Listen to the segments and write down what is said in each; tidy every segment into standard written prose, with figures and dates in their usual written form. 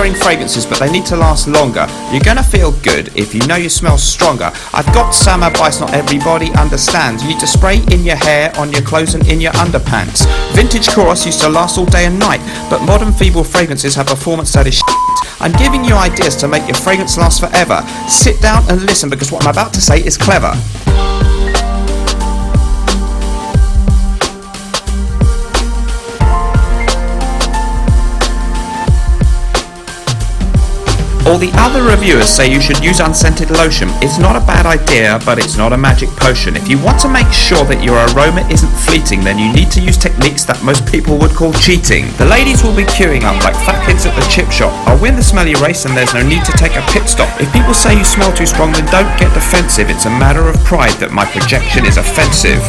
wearing fragrances, but they need to last longer. You're gonna feel good if you know you smell stronger. I've got some advice not everybody understands. You need to spray in your hair, on your clothes and in your underpants. Vintage Chorus used to last all day and night, but modern feeble fragrances have performance that is shit. I'm giving you ideas to make your fragrance last forever. Sit down and listen, because what I'm about to say is clever. All the other reviewers say you should use unscented lotion. It's not a bad idea, but it's not a magic potion. If you want to make sure that your aroma isn't fleeting, then you need to use techniques that most people would call cheating. The ladies will be queuing up like fat kids at the chip shop. I'll win the smelly race and there's no need to take a pit stop. If people say you smell too strong, then don't get defensive. It's a matter of pride that my projection is offensive.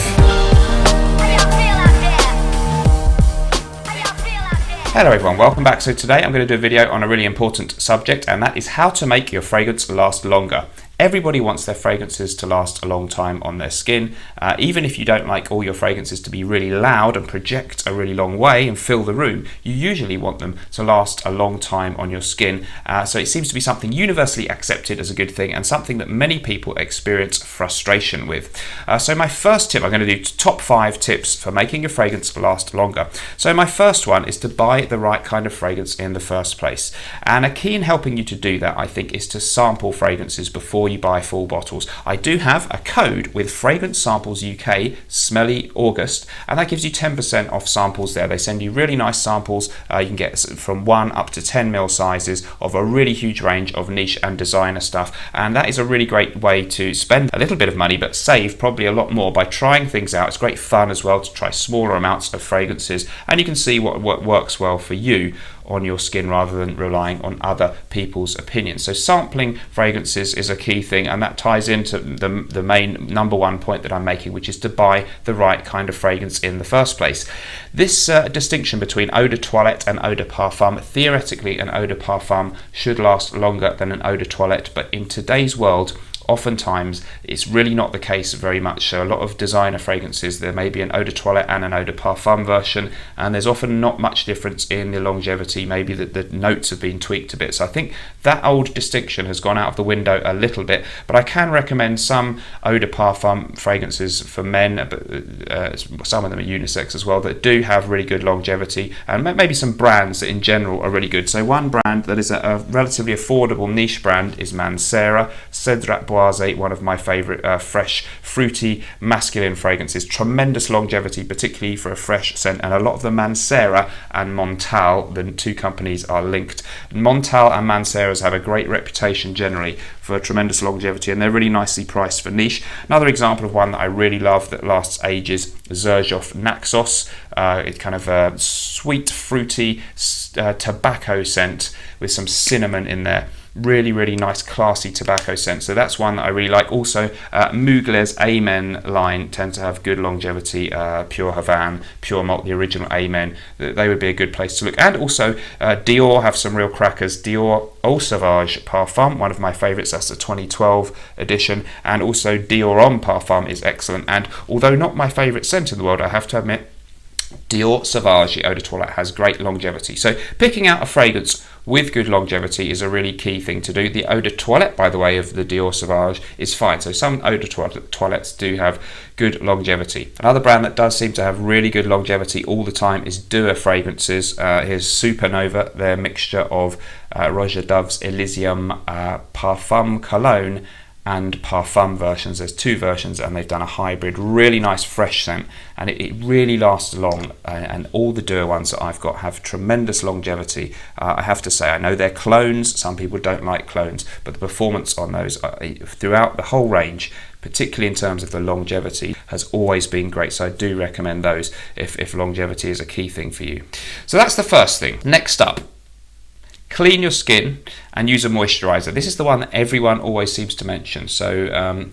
Hello everyone, welcome back. So today I'm going to do a video on a really important subject, and that is how to make your fragrance last longer. Everybody wants their fragrances to last a long time on their skin. Even if you don't like all your fragrances to be really loud and project a really long way and fill the room, you usually want them to last a long time on your skin. So it seems to be something universally accepted as a good thing, and something that many people experience frustration with. So my first tip, I'm going to do top 5 tips for making your fragrance last longer. So my first one is to buy the right kind of fragrance in the first place. And a key in helping you to do that, I think, is to sample fragrances before you buy full bottles. I do have a code with Fragrance Samples UK, Smelly August, and that gives you 10% off samples there. They send you really nice samples. You can get from 1 up to 10ml sizes of a really huge range of niche and designer stuff, and that is a really great way to spend a little bit of money but save probably a lot more by trying things out. It's great fun as well to try smaller amounts of fragrances, and you can see what works well for you on your skin rather than relying on other people's opinions. So sampling fragrances is a key thing, and that ties into the main number one point that I'm making, which is to buy the right kind of fragrance in the first place. This distinction between eau de toilette and eau de parfum, theoretically an eau de parfum should last longer than an eau de toilette, but in today's world oftentimes it's really not the case very much. So a lot of designer fragrances, there may be an eau de toilette and an eau de parfum version, and there's often not much difference in the longevity. Maybe the notes have been tweaked a bit. So I think that old distinction has gone out of the window a little bit, but I can recommend some eau de parfum fragrances for men, but some of them are unisex as well, that do have really good longevity, and maybe some brands that in general are really good. So one brand that is a relatively affordable niche brand is Mancera. Cedrat Boise, one of my favourite fresh, fruity, masculine fragrances. Tremendous longevity, particularly for a fresh scent, and a lot of the Mancera and Montal, the two companies, are linked. Montal and Mancera's have a great reputation generally for tremendous longevity, and they're really nicely priced for niche. Another example of one that I really love that lasts ages, Xerjoff Naxos. It's kind of a sweet, fruity tobacco scent with some cinnamon in there. Really, really nice, classy tobacco scent. So that's one that I really like. Also, Mugler's Amen line tend to have good longevity. Pure Havane, Pure Malt, the original Amen. They would be a good place to look. And also, Dior have some real crackers. Dior Eau Sauvage Parfum, one of my favourites. That's the 2012 edition. And also, Dior Homme Parfum is excellent. And although not my favourite scent in the world, I have to admit, Dior Sauvage Eau de Toilette has great longevity. So picking out a fragrance with good longevity is a really key thing to do. The Eau de Toilette, by the way, of the Dior Sauvage is fine. So some Eau de Toilettes do have good longevity. Another brand that does seem to have really good longevity all the time is Dua Fragrances. Here's Supernova, their mixture of Roger Dove's Elysium Parfum Cologne and parfum versions. There's 2 versions, and they've done a hybrid, really nice fresh scent, and it really lasts long, and all the Dua ones that I've got have tremendous longevity. I have to say, I know they're clones, some people don't like clones, but the performance on those throughout the whole range, particularly in terms of the longevity, has always been great. So I do recommend those if longevity is a key thing for you. So that's the first thing. Next up, clean your skin and use a moisturizer. This is the one that everyone always seems to mention. So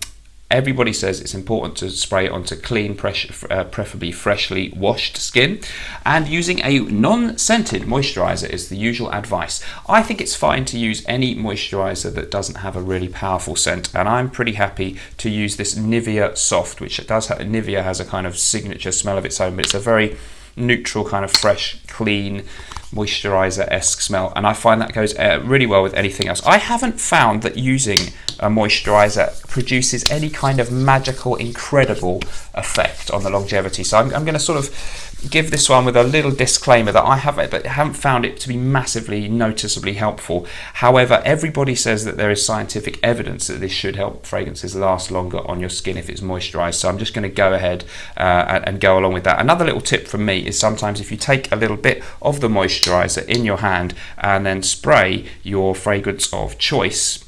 everybody says it's important to spray it onto clean, preferably freshly washed skin, and using a non-scented moisturizer is the usual advice. I think it's fine to use any moisturizer that doesn't have a really powerful scent, and I'm pretty happy to use this Nivea Soft, which Nivea has a kind of signature smell of its own, but it's a very neutral, kind of fresh, clean, moisturizer-esque smell, and I find that goes really well with anything else. I haven't found that using a moisturizer produces any kind of magical, incredible effect on the longevity. So I'm going to sort of give this one with a little disclaimer that I haven't found it to be massively noticeably helpful. However, everybody says that there is scientific evidence that this should help fragrances last longer on your skin if it's moisturized. So I'm just going to go ahead and go along with that. Another little tip from me is sometimes if you take a little bit of the moisturizer in your hand and then spray your fragrance of choice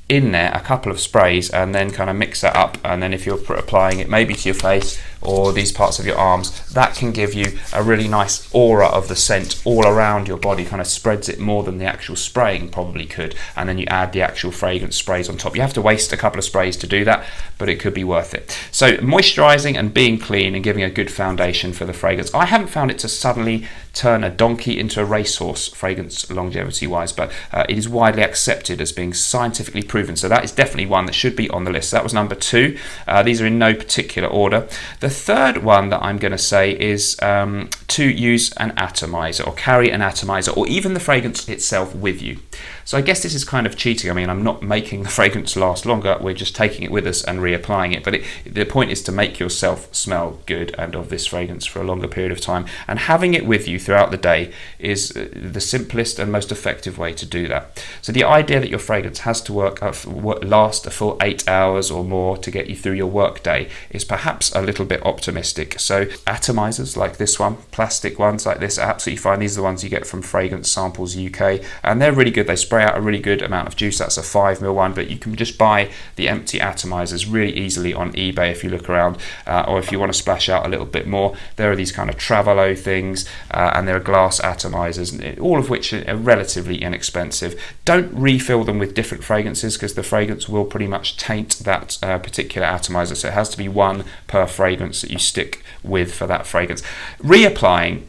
in there, a couple of sprays, and then kind of mix that up, and then if you're applying it maybe to your face or these parts of your arms, that can give you a really nice aura of the scent all around your body, kind of spreads it more than the actual spraying probably could, and then you add the actual fragrance sprays on top. You have to waste a couple of sprays to do that, but it could be worth it. So moisturizing and being clean and giving a good foundation for the fragrance. I haven't found it to suddenly turn a donkey into a racehorse fragrance longevity wise, but it is widely accepted as being scientifically proven, so that is definitely one that should be on the list. That was number 2. These are in no particular order. The third one that I'm going to say is to use an atomizer or carry an atomizer or even the fragrance itself with you. So I guess this is kind of cheating. I mean, I'm not making the fragrance last longer, we're just taking it with us and reapplying it, but the point is to make yourself smell good and of this fragrance for a longer period of time, and having it with you throughout the day is the simplest and most effective way to do that. So the idea that your fragrance has to last a full 8 hours or more to get you through your work day is perhaps a little bit optimistic. So atomizers like this one, plastic ones like this, are absolutely fine. These are the ones you get from Fragrance Samples UK, and they're really good. They spray out a really good amount of juice. That's a 5ml one, but you can just buy the empty atomizers really easily on eBay if you look around, or if you want to splash out a little bit more, there are these kind of Travelo things, and there are glass atomizers, all of which are relatively inexpensive. Don't refill them with different fragrances because the fragrance will pretty much taint that particular atomizer, so it has to be one per fragrance that you stick with for that fragrance. Reapplying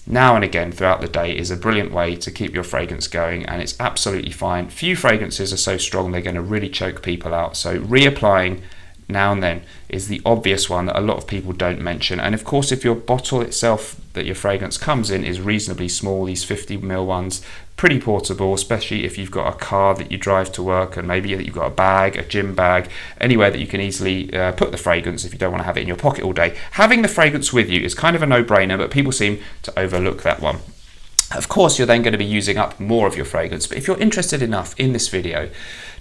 now and again throughout the day is a brilliant way to keep your fragrance going, and it's absolutely fine. Few fragrances are so strong they're going to really choke people out, so reapplying now and then is the obvious one that a lot of people don't mention. And of course, if your bottle itself that your fragrance comes in is reasonably small, these 50ml ones, pretty portable, especially if you've got a car that you drive to work, and maybe you've got a bag, a gym bag, anywhere that you can easily put the fragrance if you don't want to have it in your pocket all day. Having the fragrance with you is kind of a no-brainer, but people seem to overlook that one. Of course, you're then going to be using up more of your fragrance, but if you're interested enough in this video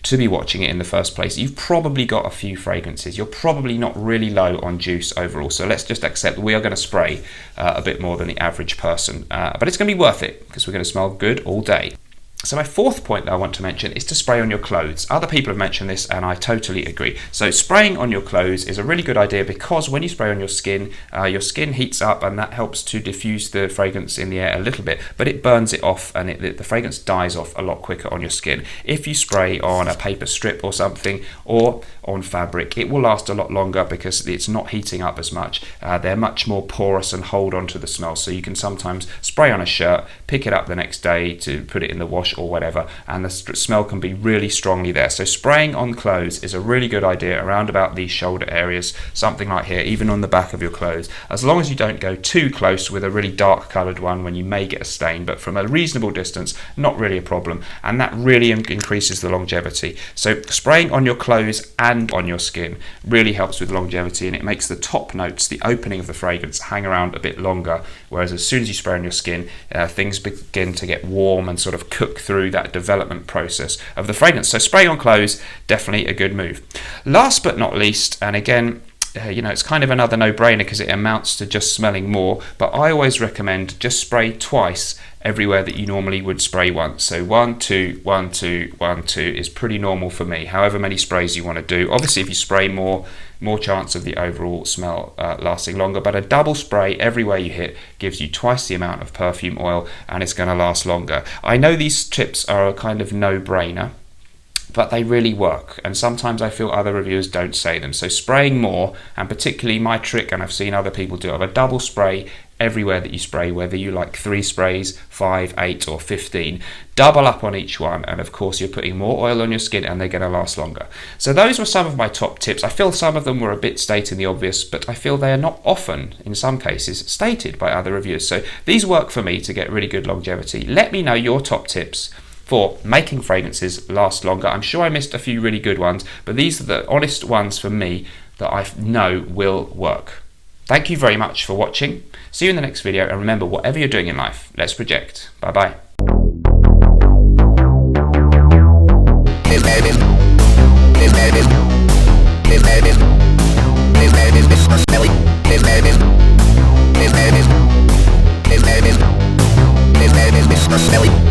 to be watching it in the first place, you've probably got a few fragrances. You're probably not really low on juice overall, so let's just accept we are going to spray a bit more than the average person, but it's going to be worth it because we're going to smell good all day. So my fourth point that I want to mention is to spray on your clothes. Other people have mentioned this and I totally agree. So spraying on your clothes is a really good idea because when you spray on your skin heats up, and that helps to diffuse the fragrance in the air a little bit, but it burns it off, and the fragrance dies off a lot quicker on your skin. If you spray on a paper strip or something, or on fabric, it will last a lot longer because it's not heating up as much. They're much more porous and hold on to the smell, so you can sometimes spray on a shirt, pick it up the next day to put it in the wash or whatever, and the smell can be really strongly there. So spraying on clothes is a really good idea around about these shoulder areas, something like here, even on the back of your clothes, as long as you don't go too close with a really dark coloured one when you may get a stain, but from a reasonable distance, not really a problem, and that really increases the longevity. So spraying on your clothes and on your skin really helps with longevity, and it makes the top notes, the opening of the fragrance, hang around a bit longer, whereas as soon as you spray on your skin, things begin to get warm and sort of cook through that development process of the fragrance. So spraying on clothes, definitely a good move. Last but not least, and again, it's kind of another no-brainer because it amounts to just smelling more, but I always recommend just spray twice everywhere that you normally would spray once. So 1, 2, 1, 2, 1, 2 is pretty normal for me, however many sprays you want to do. Obviously, if you spray more chance of the overall smell lasting longer, but a double spray everywhere you hit gives you twice the amount of perfume oil, and it's going to last longer. I know these tips are a kind of no-brainer, but they really work, and sometimes I feel other reviewers don't say them. So spraying more, and particularly my trick, and I've seen other people do it, of a double spray everywhere that you spray, whether you like 3 sprays, 5, 8 or 15. Double up on each one, and of course you're putting more oil on your skin and they're going to last longer. So those were some of my top tips. I feel some of them were a bit stating the obvious, but I feel they are not often, in some cases, stated by other reviewers. So these work for me to get really good longevity. Let me know your top tips for making fragrances last longer. I'm sure I missed a few really good ones, but these are the honest ones for me that I know will work. Thank you very much for watching. See you in the next video, and remember, whatever you're doing in life, let's project. Bye bye. Smelly.